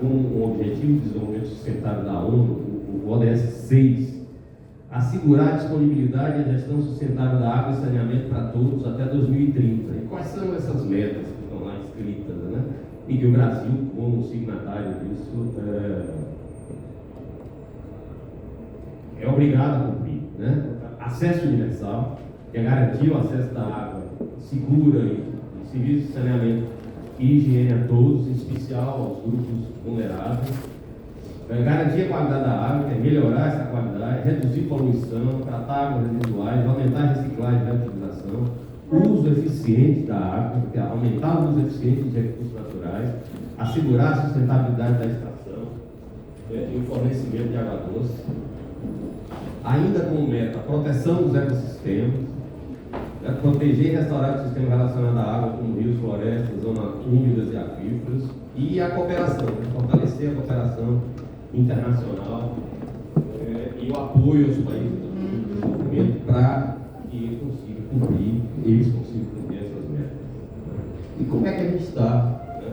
com o Objetivo de Desenvolvimento Sustentável da ONU, o ODS 6, assegurar a disponibilidade e a gestão sustentável da água e saneamento para todos até 2030. E quais são essas metas que estão lá escritas, né? E que o Brasil, como signatário disso, é obrigado a cumprir, né? Acesso universal, que é garantir o acesso da água segura e serviços de saneamento e higiene a todos, em especial aos grupos vulneráveis. Garantir a qualidade da água, que é melhorar essa qualidade, reduzir poluição, tratar águas residuais, aumentar a reciclagem e reutilização, uso eficiente da água, que é aumentar o uso eficiente dos recursos naturais, assegurar a sustentabilidade da extração e o fornecimento de água doce. Ainda como meta, a proteção dos ecossistemas, proteger e restaurar o sistema relacionado à água, como rios, florestas, zonas úmidas e aquíferos, e a cooperação, fortalecer a cooperação internacional e o apoio aos países do desenvolvimento para que eles consigam cumprir essas metas. E como é que a gente está, né,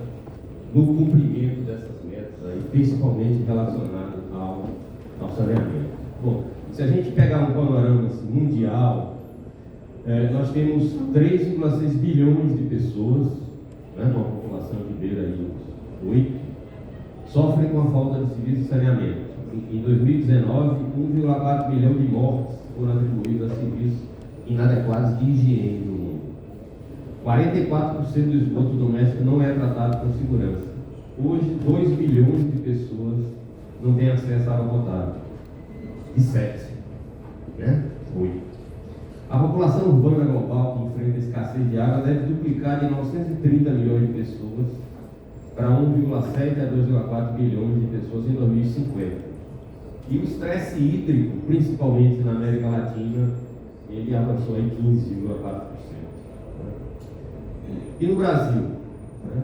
no cumprimento dessas metas, aí, principalmente relacionado ao saneamento? Bom, se a gente pegar um panorama assim, mundial, nós temos 3,6 bilhões de pessoas, né, uma população que beira aí uns 8, sofrem com a falta de serviços de saneamento. Em 2019, 1,4 milhão de mortes foram atribuídas a serviços inadequados de higiene no mundo. 44% do esgoto doméstico não é tratado com segurança. Hoje, 2 bilhões de pessoas não têm acesso à água potável. De 7, né? 8. A população urbana global que enfrenta a escassez de água deve duplicar de 930 milhões de pessoas para 1,7 a 2,4 bilhões de pessoas em 2050. E o estresse hídrico, principalmente na América Latina, ele avançou em 15,4%. E no Brasil, né?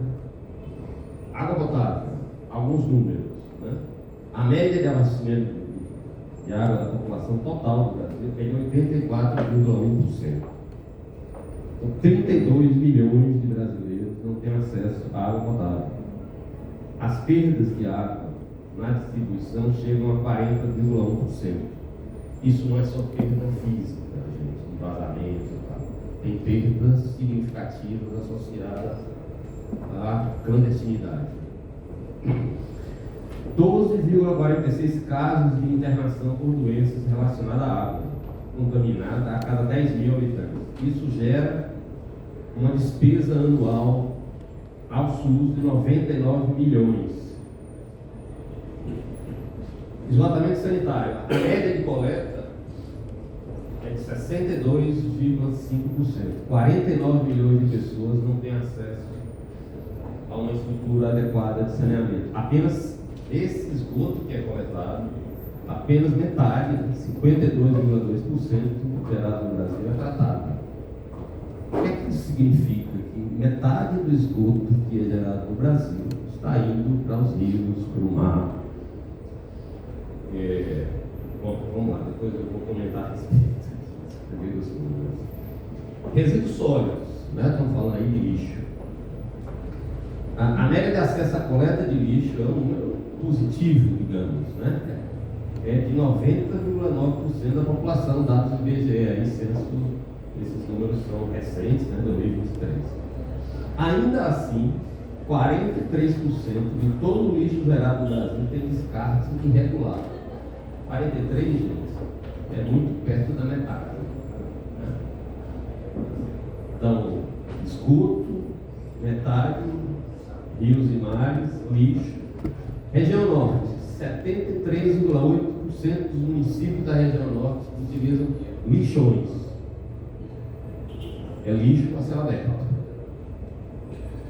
Água potável, alguns números, né? A média de abastecimento de água da população total do Brasil é de 84,1%. Então, 32 milhões de brasileiros não têm acesso à água potável. As perdas de água na distribuição chegam a 40,1%. Isso não é só perda física, gente, de vazamento e tal. Tem perdas significativas associadas à clandestinidade. 12,46 casos de internação por doenças relacionadas à água contaminada a cada 10 mil habitantes. Isso gera uma despesa anual ao SUS de 99 milhões. Esgotamento sanitário. A média de coleta é de 62,5%. 49 milhões de pessoas não têm acesso a uma estrutura adequada de saneamento. Apenas esse esgoto que é coletado, apenas metade, 52,2% gerado no Brasil, é tratado. O que é que isso significa? Que metade do esgoto que é gerado no Brasil está indo para os rios, para o mar. Bom, vamos lá, depois eu vou comentar a respeito. Resíduos sólidos, né? Estamos falando aí de lixo. A média de acesso à coleta de lixo é um número positivo, digamos, né? É de 90,9% da população, dados do IBGE, aí, censo, esses números são recentes, né, 2023. Ainda assim, 43% de todo o lixo gerado no Brasil tem descarte irregular. 43, gente, é muito perto da metade. Né? Então, esgoto, metade, rios e mares, lixo. Região Norte, 73,8% dos municípios da região Norte utilizam lixões. É lixo a céu aberto.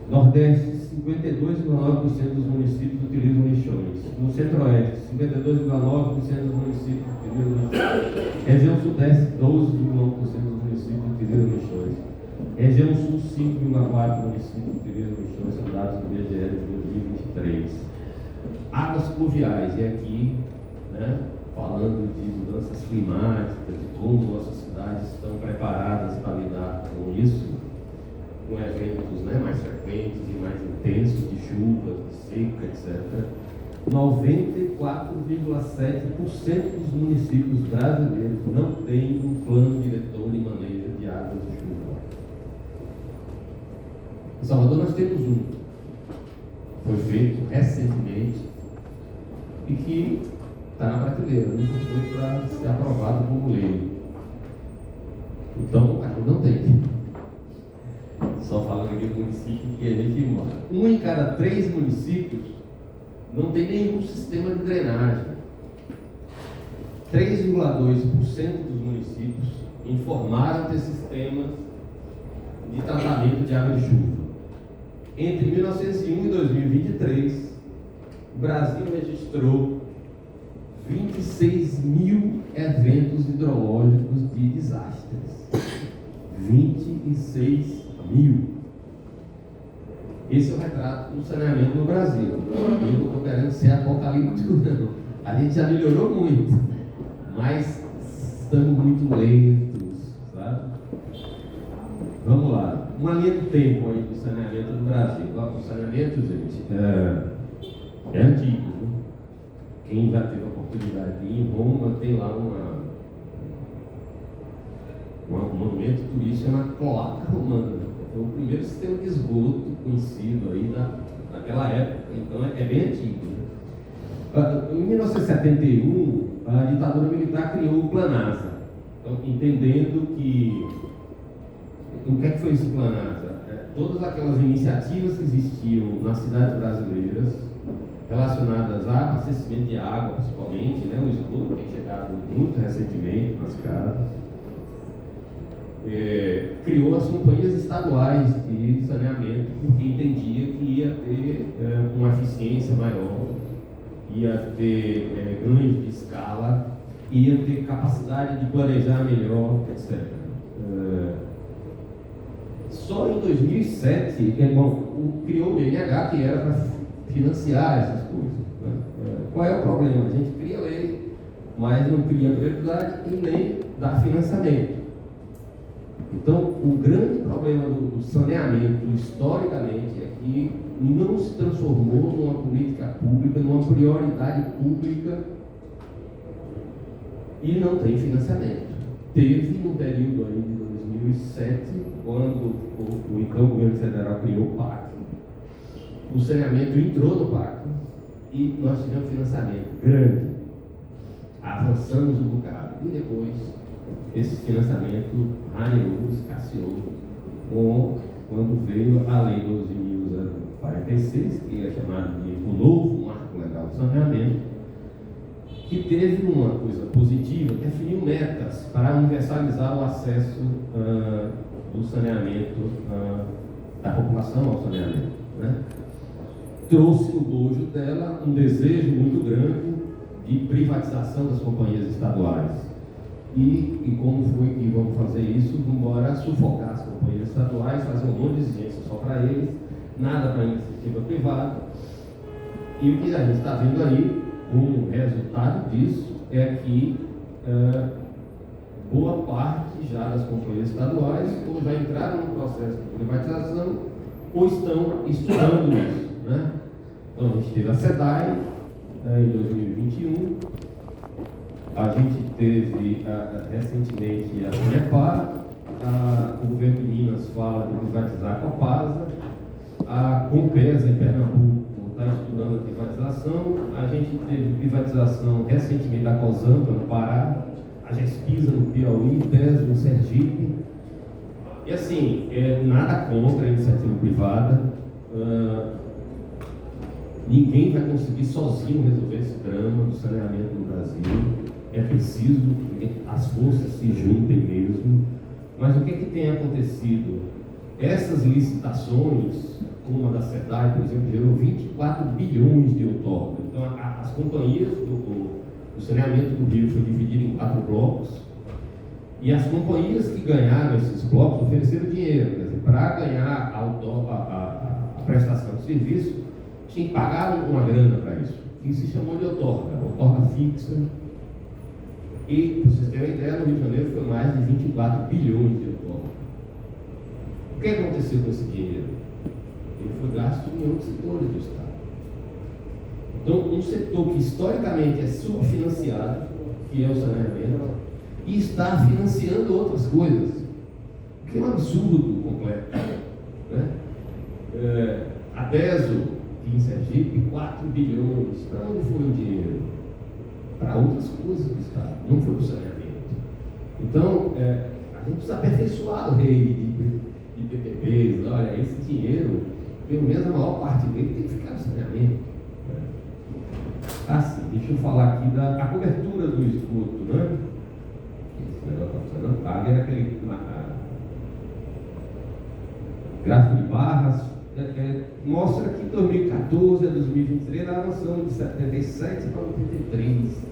Nordeste, 52,9% dos municípios utilizam lixões. No Centro-Oeste, 52,9% dos municípios utilizam lixões. Região Sudeste, 12,1% dos municípios utilizam lixões. Região Sul, 5,4% dos municípios utilizam lixões, são dados do IBGE de 2023. Águas pluviais, e aqui, né, falando de mudanças climáticas, de como nossas cidades estão preparadas para lidar com isso, com eventos, né, mais frequentes e mais intensos de chuva, de seca, etc., 94,7% dos municípios brasileiros não têm um plano diretor de manejo de águas de chuva. Em Salvador nós temos um. Foi feito recentemente e que está na prateleira, nunca foi para ser aprovado como lei. Então, aqui não tem. Só falando aqui do município que a gente mora. 1 em cada 3 municípios não tem nenhum sistema de drenagem. 3,2% dos municípios informaram ter sistemas de tratamento de água de chuva. Entre 1901 e 2023, o Brasil registrou 26 mil eventos hidrológicos de desastres. 26 mil. Esse é o retrato do saneamento no Brasil. Eu não estou querendo ser apocalíptico, não. A gente já melhorou muito, mas estamos muito lentos, sabe? Vamos lá. Uma linha do tempo aí do saneamento do Brasil. O saneamento, gente, é antigo, né? Quem já teve a oportunidade de ir em Roma, tem lá um monumento turístico chamado Cloaca Romana. Foi o primeiro sistema de esgoto conhecido aí daquela época, então é bem antigo, né? Em 1971, a ditadura militar criou o Planasa, então, entendendo que o que é que foi esse Planasa? Todas aquelas iniciativas que existiam nas cidades brasileiras relacionadas a abastecimento de água, principalmente, né? O esgoto tem chegado muito recentemente nas casas. Criou as companhias estaduais de saneamento, porque entendia que ia ter uma eficiência maior, ia ter ganhos de escala, ia ter capacidade de planejar melhor, etc. Só em 2007, criou o BNH, que era para financiar essas coisas, né? Qual é o problema? A gente cria lei, mas não cria prioridade e nem dá financiamento. Então, o grande problema do saneamento, historicamente, é que não se transformou numa política pública, numa prioridade pública e não tem financiamento. Teve no período aí de 2007, quando o então governo federal criou o PAC. O saneamento entrou no PAC e nós tivemos financiamento grande. Avançamos um bocado e depois esse financiamento raneou, escasseou, quando veio a Lei 12.046, que é chamada de o novo Marco Legal de Saneamento, que teve uma coisa positiva, definiu metas para universalizar o acesso do saneamento, da população ao saneamento, né? Trouxe no bojo dela um desejo muito grande de privatização das companhias estaduais. E como foi que vamos fazer isso? Vamos embora sufocar as companhias estaduais, fazer um monte de exigência só para eles, nada para a iniciativa privada. E o que a gente está vendo aí, como resultado disso, é que boa parte já das companhias estaduais ou já entraram no processo de privatização ou estão estudando isso, né? Então a gente teve a SEDAI em 2021, a gente teve recentemente a Sanepar, o governo de Minas fala de privatizar a Copasa, a Compesa em Pernambuco está estudando a privatização, a gente teve privatização recentemente da Cosampa no Pará, a Gespisa no Piauí, PES no Sergipe. E assim, nada contra a iniciativa privada, ninguém vai conseguir sozinho resolver esse drama do saneamento no Brasil. É preciso que as forças se juntem mesmo. Mas o que é que tem acontecido? Essas licitações, como a da SEDAI, por exemplo, gerou 24 bilhões de outorga. Então, as companhias do saneamento do Rio foi dividido em 4 blocos, e as companhias que ganharam esses blocos ofereceram dinheiro. Quer dizer, para ganhar a prestação de serviço, tinha que pagar uma grana para isso, que se chamou de outorga fixa. E, para vocês terem uma ideia, no Rio de Janeiro foi mais de 24 bilhões de outorga. O que aconteceu com esse dinheiro? Ele foi gasto em outros setores do Estado. Então, um setor que historicamente é subfinanciado, que é o saneamento, e está financiando outras coisas, o que é um absurdo completo. Né? A DESO, em Sergipe, 4 bilhões. Para onde foi o dinheiro? Para outras coisas do Estado, não foi para o saneamento. Então, a gente precisa aperfeiçoar a lei de PPPs. Olha, esse dinheiro, pelo menos a maior parte dele tem que ficar no saneamento. Assim, deixa eu falar aqui da cobertura do esgoto, né? Esse negócio está funcionando. Ali era aquele gráfico de barras. Mostra que em 2014 a 2023 nós avançamos de 77 para 83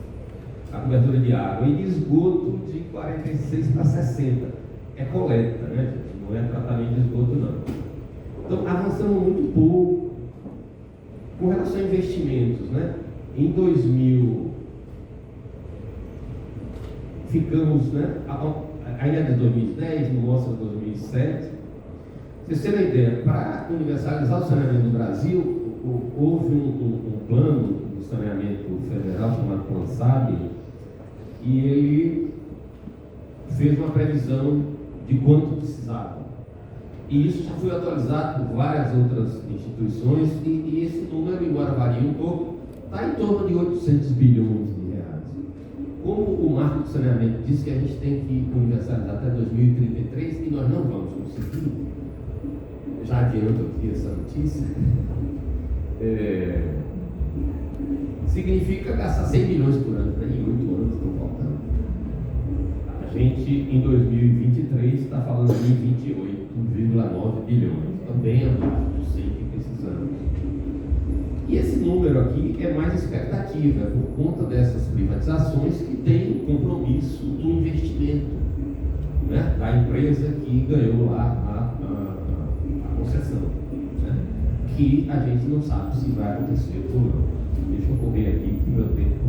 a cobertura de água e de esgoto de 46 para 60. É coleta, né, gente? Não é tratamento de esgoto, não. Então avançamos muito pouco com relação a investimentos, né? Em 2000 ficamos, né? Ainda é de 2010, mostra 2007. Vocês terem uma ideia, para universalizar o saneamento no Brasil, houve um plano do saneamento federal chamado Plano SAB, e ele fez uma previsão de quanto precisava. E isso já foi atualizado por várias outras instituições, e esse número, embora varie um pouco, está em torno de 800 bilhões de reais. Como o marco do saneamento diz que a gente tem que universalizar até 2033, e nós não vamos conseguir, já adianto aqui essa notícia, significa gastar 100 bilhões por ano, né? Em 8 anos estão faltando. A gente, em 2023, está falando de 28,9 bilhões, também abaixo do 100 que precisamos. E esse número aqui é mais expectativa, é por conta dessas privatizações que tem compromisso do investimento, né? Da empresa que ganhou lá a concessão, né? Que a gente não sabe se vai acontecer ou não. Deixa eu correr aqui, que meu tempo.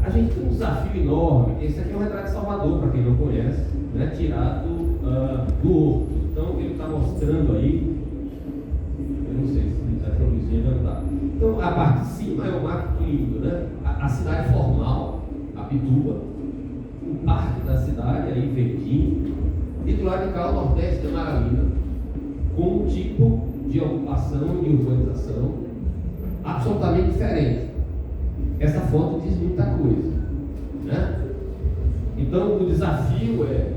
A gente tem um desafio enorme. Esse aqui é o retrato de Salvador, para quem não conhece, né? Tirado do horto. Então ele está mostrando aí, eu não sei se essa luzinha vai dar. Então a parte de cima é o mar muito lindo, né? A cidade formal, a Pituba, o parque da cidade, aí verdinho, e do lado de cá o Nordeste da Maralina, com um tipo de ocupação e urbanização absolutamente diferente. Essa foto diz muita coisa, né? Então o desafio é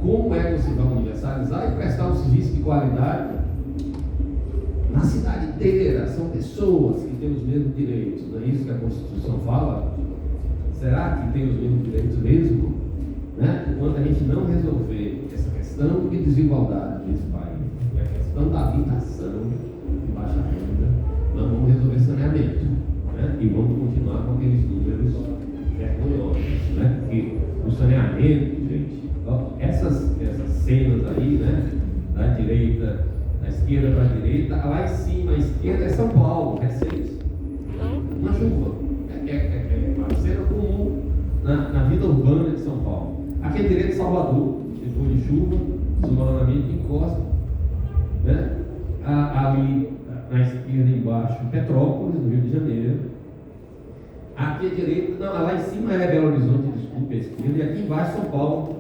como é que você vai universalizar e prestar um serviço de qualidade na cidade inteira. São pessoas que têm os mesmos direitos, não é isso que a Constituição fala? Será que tem os mesmos direitos mesmo? Né? Enquanto a gente não resolver essa questão de desigualdade nesse país, a questão da habitação de baixa renda, nós vamos resolver saneamento, né? E vamos continuar com aqueles números vergonhosos, né? Porque o saneamento, gente, essas cenas aí, né? Da direita, da esquerda para a direita, lá em cima, a esquerda é São Paulo, recente, uma chuva, é uma cena comum na vida urbana de São Paulo. Aqui à direita, Salvador, depois de chuva, submaramente encosta, né? Ali na esquerda embaixo, Petrópolis, no Rio de Janeiro. Aqui à direita, não, lá em cima é Belo Horizonte, desculpe, a esquerda, e aqui embaixo São Paulo,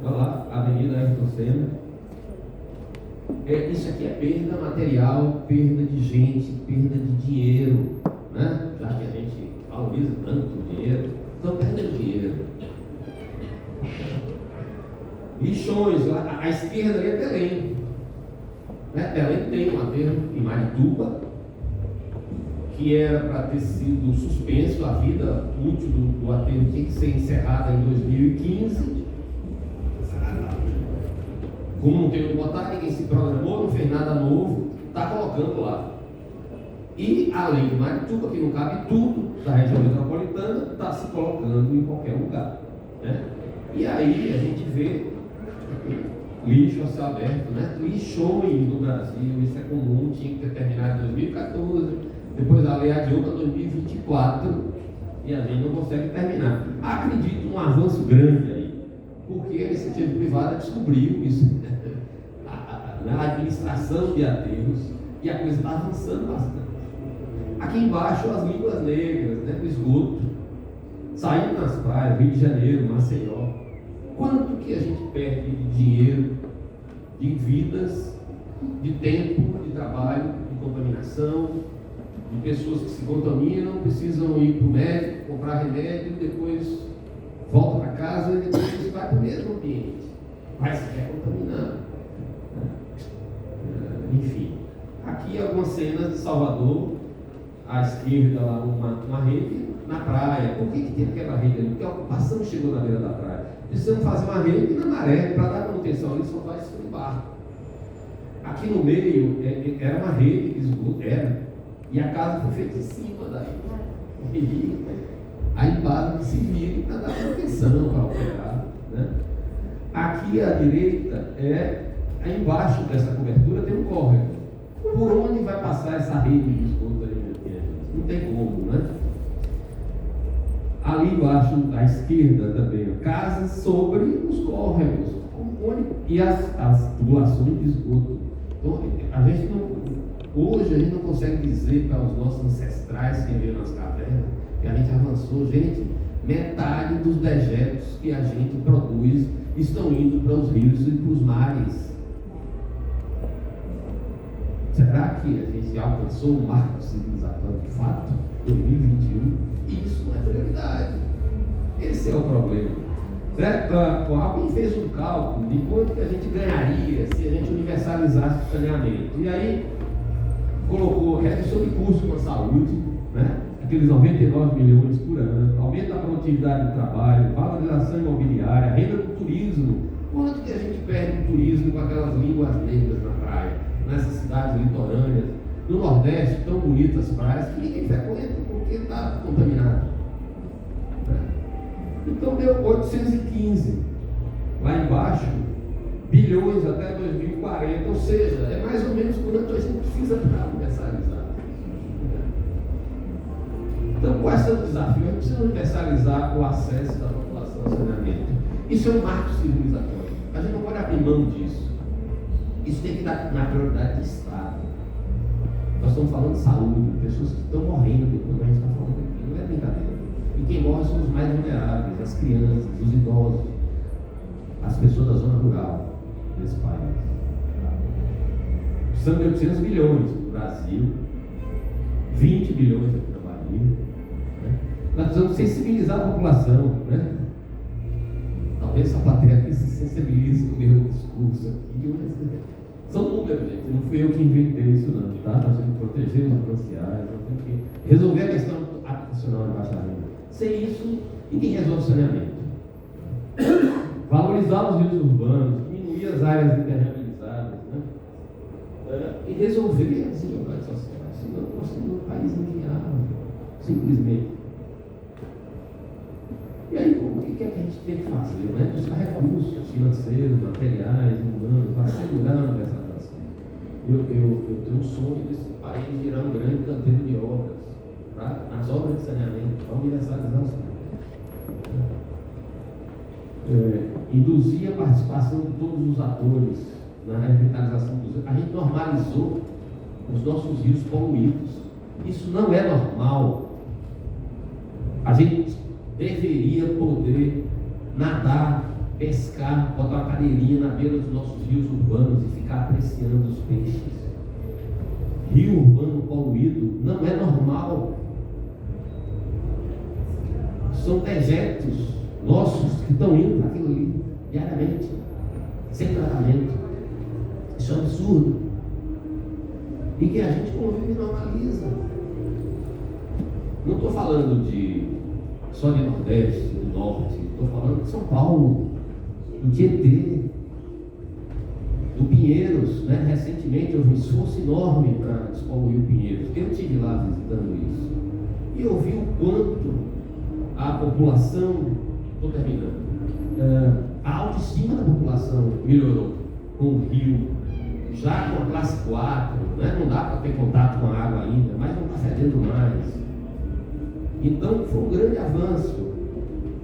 olha lá, Avenida Ayrton Senna. Isso aqui é perda material, perda de gente, perda de dinheiro, né? Já que a gente valoriza tanto o dinheiro, então perdendo dinheiro. Lixões, lá, à esquerda ali é Belém. Né? Belém tem um aterro em Marituba, que era para ter sido suspenso, a vida útil do aterro tinha que ser encerrada em 2015. Como não tem onde botar, ninguém se programou, não fez nada novo, está colocando lá. E além de Marituba, que não cabe tudo da região metropolitana, está se colocando em qualquer lugar, né? E aí a gente vê lixo a céu aberto, né? Lixões no Brasil, isso é comum, tinha que ter terminado em 2014, depois a lei adiou para 2024 e a gente não consegue terminar. Acredito um avanço grande aí, porque a iniciativa privada descobriu isso. né, a administração de aterros, e a coisa está avançando bastante. Aqui embaixo as línguas negras, né, do esgoto, saindo nas praias, Rio de Janeiro, Maceió. Quanto que a gente perde de dinheiro, de vidas, de tempo, de trabalho, de contaminação, de pessoas que se contaminam, precisam ir para o médico, comprar remédio, depois volta para casa e depois vai para o mesmo ambiente, vai se recontaminando. Enfim, aqui algumas cenas de Salvador, à esquerda lá uma rede na praia. Por que tem aquela rede ali? Porque a ocupação chegou na beira da praia. Precisamos fazer uma rede na maré para dar manutenção ali, só vai se barco. Aqui no meio era uma rede de esgoto, e a casa foi feita em cima da rede. Aí embaixo de civil para dar manutenção, para operar, né? Aqui à direita aí embaixo dessa cobertura tem um córrego. Por onde vai passar essa rede de esgoto ali? Não tem como, né? Ali embaixo, à esquerda também, casas sobre os córregos e as tubulações de esgoto. Então, hoje a gente não consegue dizer para os nossos ancestrais que viveram nas cavernas que a gente avançou. Gente, metade dos dejetos que a gente produz estão indo para os rios e para os mares. Será que a gente alcançou o marco civilizatório de fato? 2021? Isso não é prioridade. Esse é o problema. Certo? Alguém fez um cálculo de quanto que a gente ganharia se a gente universalizasse o saneamento. E aí colocou redução de custo com a saúde, né? Aqueles 99 milhões por ano, aumento da produtividade do trabalho, valorização imobiliária, renda do turismo. Quanto que a gente perde no turismo com aquelas línguas negras na praia, nessas cidades litorâneas, no Nordeste, tão bonitas praias, que ninguém frequenta porque está contaminado. Então deu 815 lá embaixo, bilhões até 2040, ou seja, é mais ou menos quanto a gente precisa para universalizar. Então, qual é o desafio? A gente precisa universalizar o acesso da população ao saneamento. Isso é um marco civilizatório. A gente não pode abrir mão disso. Isso tem que dar na prioridade do Estado. Nós estamos falando de saúde, pessoas que estão morrendo quando a gente está falando aqui. Não é brincadeira. E quem morre são os mais vulneráveis, as crianças, os idosos, as pessoas da zona rural desse país. São 800 bilhões no Brasil, 20 bilhões aqui na Bahia. Né? Nós precisamos sensibilizar a população. Né? Talvez essa plateia aqui se sensibilize com o meu discurso aqui. São números, gente. Não fui eu que inventei isso, não. Tá? Nós temos que proteger os anciãos, nós temos que resolver a questão habitacional de baixa renda. Sem isso, ninguém resolve o saneamento. Valorizar os rios urbanos, diminuir as áreas impermeabilizadas, né? E resolver as desigualdades sociais. Senão nós temos um país inviável, simplesmente. E aí, o que é que a gente tem que fazer? Né? Buscar recursos financeiros, materiais, humanos, para assegurar a universalização. Eu tenho um sonho desse país virar um grande canteiro de obras, nas obras de saneamento, para universalizar o saneamento. Induzir a participação de todos os atores na revitalização dos rios. A gente normalizou os nossos rios poluídos. Isso não é normal. A gente deveria poder nadar, pescar, botar uma cadeirinha na beira dos nossos rios urbanos e ficar apreciando os peixes. Rio urbano poluído não é normal. São dejetos nossos que estão indo para aquilo ali diariamente, sem tratamento. Isso é um absurdo. E que a gente convive e normaliza. Não estou falando só de Nordeste, do Norte, estou falando de São Paulo, do Tietê, do Pinheiros, né? Recentemente houve um esforço enorme para despoluir o Pinheiros. Eu estive lá visitando isso. E eu vi o quanto a população, estou terminando, a autoestima da população melhorou com o rio, já com a classe 4, né? Não dá para ter contato com a água ainda, mas não está fedendo mais. Então foi um grande avanço.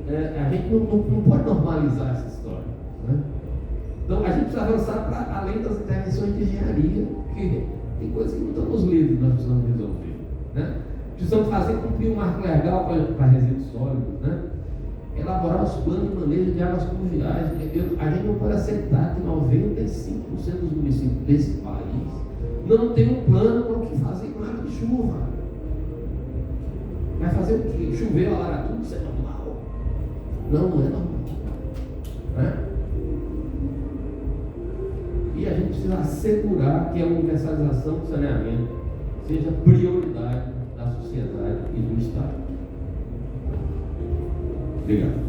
A gente não pode normalizar essa história. Né? Então a gente precisa avançar para além das intervenções de engenharia, porque tem coisas que não estão nos livros, nós precisamos resolver. Né? Precisamos fazer cumprir um marco legal para resíduos sólidos, né? Elaborar os planos de manejo de águas pluviais. A gente não pode aceitar que 95% dos municípios desse país não tem um plano para o que fazer com água de chuva. Vai fazer o quê? Chover, alagar tudo, isso é normal? Não, não é normal. Né? E a gente precisa assegurar que a universalização do saneamento seja prioridade da sociedade e do Estado. Obrigado.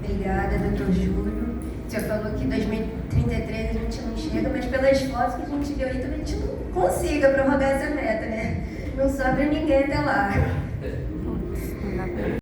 Obrigada, doutor Júlio. O senhor falou que em 2033 a gente não chega, mas pelas fotos que a gente viu aí, também a gente não consiga prorrogar essa meta, né? Não sobra ninguém até lá.